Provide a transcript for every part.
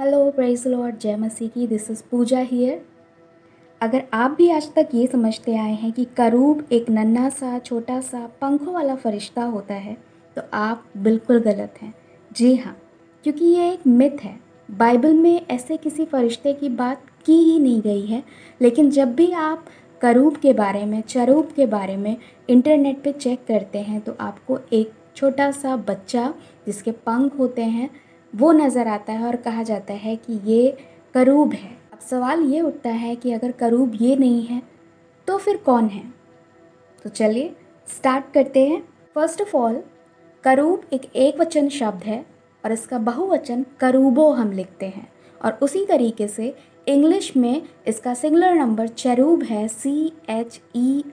Hello, praise the Lord, जय मसीह की। This is Puja here. अगर आप भी आज तक ये समझते आए हैं कि करूब एक नन्हा सा छोटा सा पंखों वाला फरिश्ता होता है, तो आप बिल्कुल गलत हैं। जी हाँ, क्योंकि ये एक मिथ है। बाइबल में ऐसे किसी फरिश्ते की बात की ही नहीं गई है। लेकिन जब भी आप करूब के बारे में, चरूब के बारे में इंटरनेट पे चेक करते हैं, तो आपको एक छोटा सा बच्चा जिसके पंख होते हैं वो नज़र आता है और कहा जाता है कि ये करूब है। अब सवाल ये उठता है कि अगर करूब ये नहीं है तो फिर कौन है? तो चलिए स्टार्ट करते हैं। फर्स्ट ऑफ ऑल, करूब एक एकवचन शब्द है और इसका बहुवचन करूबो हम लिखते हैं। और उसी तरीके से इंग्लिश में इसका सिंगुलर नंबर चेरूब है, CHERUB,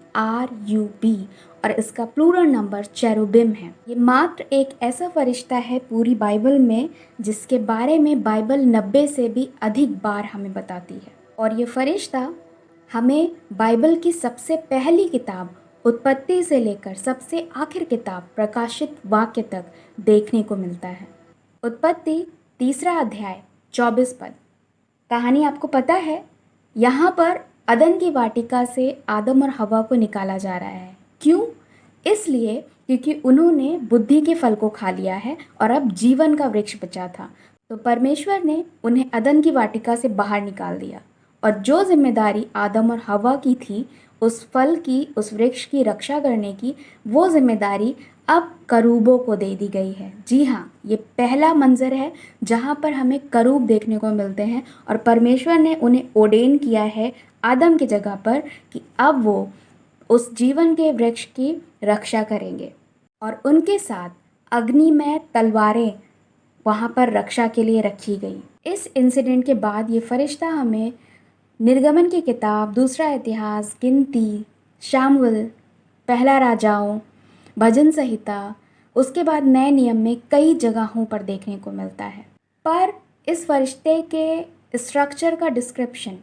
और इसका प्लूरल नंबर चेरुबिम है। ये मात्र एक ऐसा फरिश्ता है पूरी बाइबल में जिसके बारे में बाइबल 90 से भी अधिक बार हमें बताती है। और ये फरिश्ता हमें बाइबल की सबसे पहली किताब उत्पत्ति से लेकर सबसे आखिर किताब प्रकाशित वाक्य तक देखने को मिलता है। उत्पत्ति 3 अध्याय 24 पद। कहानी आपको पता है, यहाँ पर अदन की वाटिका से आदम और हवा को निकाला जा रहा है। क्यों? इसलिए क्योंकि उन्होंने बुद्धि के फल को खा लिया है और अब जीवन का वृक्ष बचा था। तो परमेश्वर ने उन्हें अदन की वाटिका से बाहर निकाल दिया और जो जिम्मेदारी आदम और हवा की थी उस फल की, उस वृक्ष की रक्षा करने की, वो जिम्मेदारी अब करूबों को दे दी गई है। जी हाँ, ये पहला मंजर है जहाँ पर हमें करूब देखने को मिलते हैं और परमेश्वर ने उन्हें ओडेन किया है आदम की जगह पर कि अब वो उस जीवन के वृक्ष की रक्षा करेंगे और उनके साथ अग्निमय तलवारें वहाँ पर रक्षा के लिए रखी गई। इस इंसिडेंट के बाद ये फरिश्ता हमें निर्गमन की किताब, दूसरा इतिहास, गिनती, शामुएल, पहला राजाओं, भजन संहिता, उसके बाद नए नियम में कई जगहों पर देखने को मिलता है। पर इस फरिश्ते के स्ट्रक्चर का डिस्क्रिप्शन,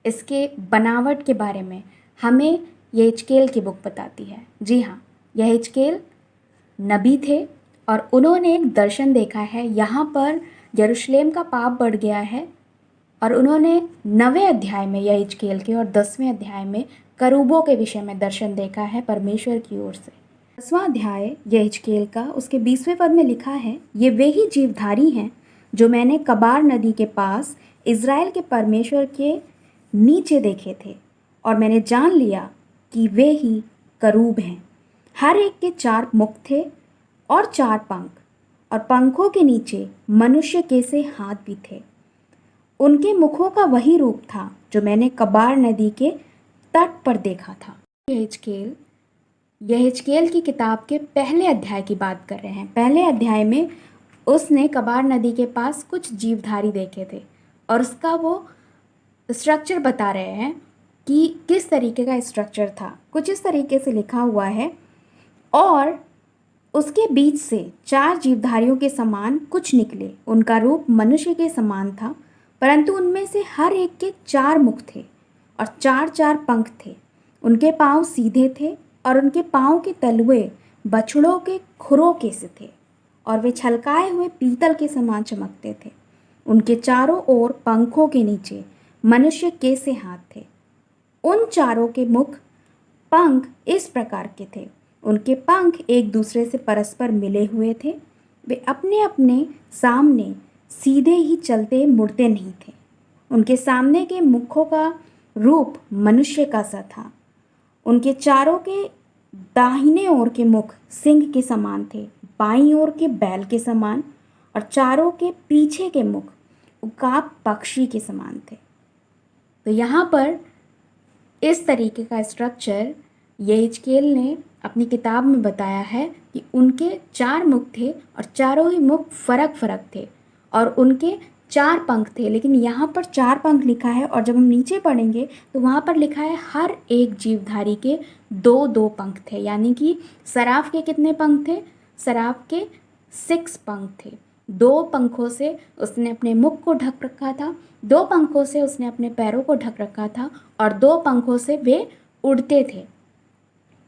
इसके बनावट के बारे में हमें यहेजकेल की बुक बताती है। जी हाँ, यहेजकेल नबी थे और उन्होंने एक दर्शन देखा है। यहाँ पर यरूशलेम का पाप बढ़ गया है और उन्होंने 9वें अध्याय में यहेजकेल के और 10वें अध्याय में करूबों के विषय में दर्शन देखा है परमेश्वर की ओर से। 10वां अध्याय यहेजकेल का, उसके 20वें पद में लिखा है, ये वे ही जीवधारी हैं जो मैंने कबार नदी के पास इज़राइल के परमेश्वर के नीचे देखे थे और मैंने जान लिया कि वे ही करूब हैं। हर एक के 4 मुख थे और 4 पंख, और पंखों के नीचे मनुष्य के से हाथ भी थे। उनके मुखों का वही रूप था जो मैंने कबार नदी के तट पर देखा था। यहेजकेल की किताब के पहले अध्याय की बात कर रहे हैं। पहले अध्याय में उसने कबार नदी के पास कुछ जीवधारी देखे थे और उसका वो स्ट्रक्चर बता रहे हैं कि किस तरीके का स्ट्रक्चर था। कुछ इस तरीके से लिखा हुआ है, और उसके बीच से 4 जीवधारियों के समान कुछ निकले। उनका रूप मनुष्य के समान था, परंतु उनमें से हर एक के 4 मुख थे और 4-4 पंख थे। उनके पाँव सीधे थे और उनके पाँव के तलुए बछड़ों के खुरों के से थे और वे छलकाए हुए पीतल के समान चमकते थे। उनके चारों ओर पंखों के नीचे मनुष्य के से हाथ थे। उन चारों के मुख पंख इस प्रकार के थे, उनके पंख एक दूसरे से परस्पर मिले हुए थे। वे अपने अपने सामने सीधे ही चलते मुड़ते नहीं थे। उनके सामने के मुखों का रूप मनुष्य का सा था। उनके चारों के दाहिने ओर के मुख सिंह के समान थे, बाईं ओर के बैल के समान, और चारों के पीछे के मुख उकाब पक्षी के समान थे। तो यहाँ पर इस तरीके का स्ट्रक्चर यहेजकेल ने अपनी किताब में बताया है कि उनके 4 मुख थे और चारों ही मुख फर्क फर्क थे और उनके 4 पंख थे। लेकिन यहाँ पर 4 पंख लिखा है और जब हम नीचे पढ़ेंगे तो वहाँ पर लिखा है हर एक जीवधारी के 2-2 पंख थे। यानी कि सराफ के कितने पंख थे? सराफ के 6 पंख थे। 2 पंखों से उसने अपने मुख को ढक रखा था, 2 पंखों से उसने अपने पैरों को ढक रखा था और 2 पंखों से वे उड़ते थे।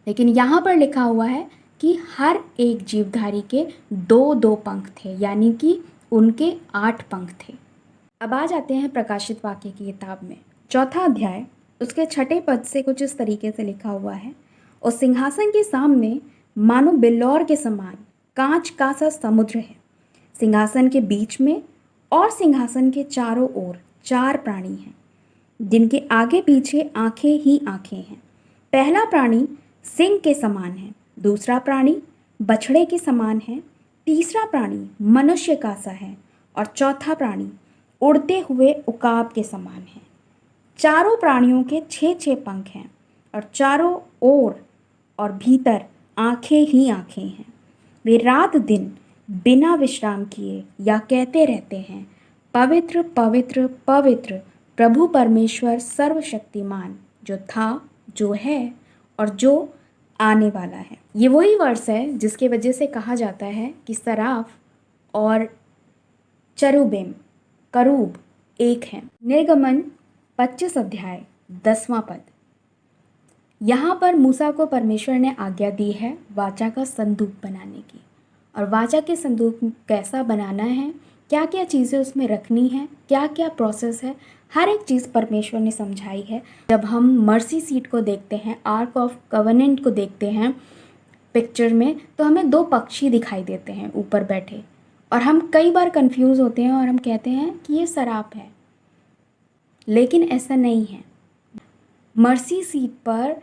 लेकिन यहाँ पर लिखा हुआ है कि हर एक जीवधारी के 2-2 पंख थे, यानी कि उनके 8 पंख थे। अब आ जाते हैं प्रकाशित वाक्य की किताब में। 4था अध्याय उसके 6ठे पद से कुछ इस तरीके से लिखा हुआ है, और सिंहासन के सामने मानो बिल्लौर के समान कांच का सा समुद्र है, सिंहासन के बीच में और सिंहासन के चारों ओर 4 प्राणी हैं, जिनके आगे पीछे आंखें ही आंखें हैं। पहला प्राणी सिंह के समान है, दूसरा प्राणी बछड़े के समान है, तीसरा प्राणी मनुष्य का सा है, और चौथा प्राणी उड़ते हुए उकाब के समान है। चारों प्राणियों के 6 पंख हैं, और चारों ओर और भीतर आंखें ही आंखें हैं। वे रात दिन बिना विश्राम किए या कहते रहते हैं, पवित्र पवित्र पवित्र प्रभु परमेश्वर सर्वशक्तिमान, जो था, जो है और जो आने वाला है। ये वही वर्ष है जिसके वजह से कहा जाता है कि सराफ और चरुबेम करूब एक हैं। निर्गमन 25 अध्याय 10वां पद। यहाँ पर मूसा को परमेश्वर ने आज्ञा दी है वाचा का संदूक बनाने की, और वाचा के संदूक कैसा बनाना है, क्या क्या चीज़ें उसमें रखनी है, क्या क्या प्रोसेस है, हर एक चीज़ परमेश्वर ने समझाई है। जब हम मर्सी सीट को देखते हैं, आर्क ऑफ कवेनेंट को देखते हैं पिक्चर में, तो हमें 2 पक्षी दिखाई देते हैं ऊपर बैठे, और हम कई बार कंफ्यूज होते हैं और हम कहते हैं कि ये सराप है, लेकिन ऐसा नहीं है। मर्सी सीट पर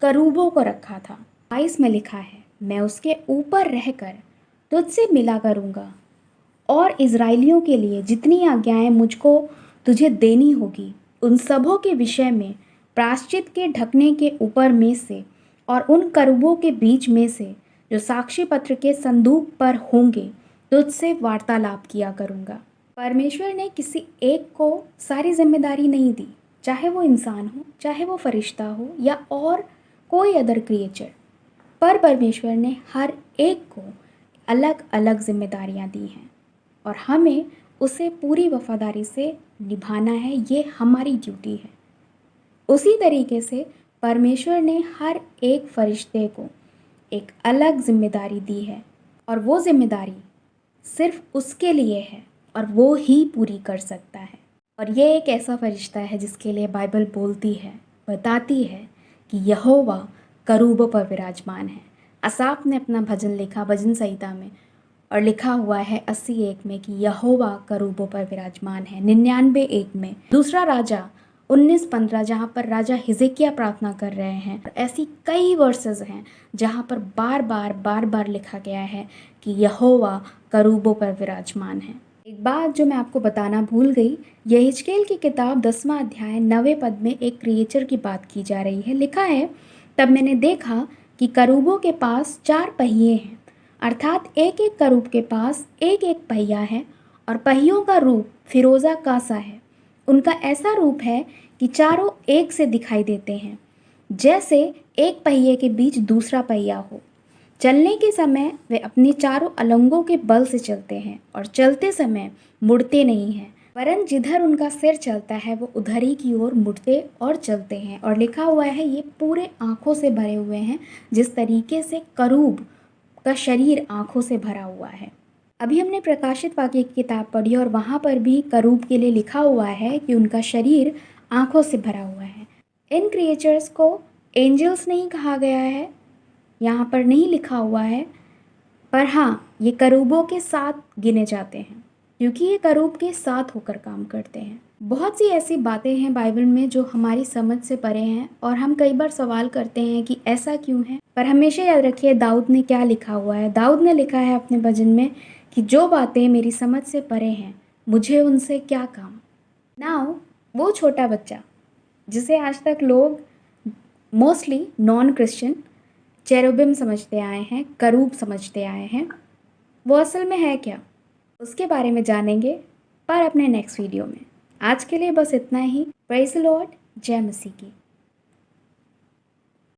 करूबों को रखा था। 22 में लिखा है, मैं उसके ऊपर रहकर तुझसे मिला करूँगा, और इज़राइलियों के लिए जितनी आज्ञाएं मुझको तुझे देनी होगी उन सबों के विषय में प्रायश्चित के ढकने के ऊपर में से और उन करूबों के बीच में से जो साक्षी पत्र के संदूक पर होंगे तुझसे वार्तालाप किया करूँगा। परमेश्वर ने किसी एक को सारी जिम्मेदारी नहीं दी, चाहे वो इंसान हो, चाहे वो फरिश्ता हो, या और कोई अदर क्रिएचर, पर परमेश्वर ने हर एक को अलग अलग जिम्मेदारियां दी हैं, और हमें उसे पूरी वफादारी से निभाना है। ये हमारी ड्यूटी है। उसी तरीके से परमेश्वर ने हर एक फरिश्ते को एक अलग जिम्मेदारी दी है, और वो जिम्मेदारी सिर्फ उसके लिए है और वो ही पूरी कर सकता है। और ये एक ऐसा फरिश्ता है जिसके लिए बाइबल बोलती है, बताती है कि यहोवा करूबों पर विराजमान है। असाफ ने अपना भजन लिखा भजन संहिता में, और लिखा हुआ है 80:1 में कि यहोवा करूबों पर विराजमान है। 99:1 में दूसरा राजा 19:15 जहाँ पर राजा हिजकिय्याह प्रार्थना कर रहे हैं। ऐसी कई वर्सेस हैं जहाँ पर बार बार लिखा गया है कि यहोवा करूबों पर विराजमान है। एक बात जो मैं आपको बताना भूल गई, यहेजकेल की किताब 10वां अध्याय 9वें पद में एक क्रिएचर की बात की जा रही है। लिखा है, तब मैंने देखा कि करूबों के पास 4 पहिए हैं, अर्थात एक एक करूब के पास एक एक पहिया है, और पहियों का रूप फिरोज़ा का सा है। उनका ऐसा रूप है कि चारों एक से दिखाई देते हैं, जैसे एक पहिए के बीच दूसरा पहिया हो। चलने के समय वे अपने चारों अलंगों के बल से चलते हैं, और चलते समय मुड़ते नहीं हैं, वरन जिधर उनका सिर चलता है वो उधर ही की ओर मुड़ते और चलते हैं। और लिखा हुआ है ये पूरे आँखों से भरे हुए हैं, जिस तरीके से करूब का शरीर आँखों से भरा हुआ है। अभी हमने प्रकाशित वाक्य की किताब पढ़ी, और वहाँ पर भी करूब के लिए लिखा हुआ है कि उनका शरीर आँखों से भरा हुआ है। इन क्रिएचर्स को एंजल्स नहीं कहा गया है, यहाँ पर नहीं लिखा हुआ है, पर हाँ, ये करूबों के साथ गिने जाते हैं, क्योंकि ये करूब के साथ होकर काम करते हैं। बहुत सी ऐसी बातें हैं बाइबल में जो हमारी समझ से परे हैं, और हम कई बार सवाल करते हैं कि ऐसा क्यों है। पर हमेशा याद रखिए दाऊद ने क्या लिखा हुआ है। दाऊद ने लिखा है अपने भजन में कि जो बातें मेरी समझ से परे हैं, मुझे उनसे क्या काम। नाउ वो छोटा बच्चा जिसे आज तक लोग मोस्टली नॉन क्रिश्चियन चेरुबिम समझते आए हैं, करूब समझते आए हैं, वो असल में है क्या, उसके बारे में जानेंगे पर अपने नेक्स्ट वीडियो में। आज के लिए बस इतना ही। Praise the Lord. जय मसीह की।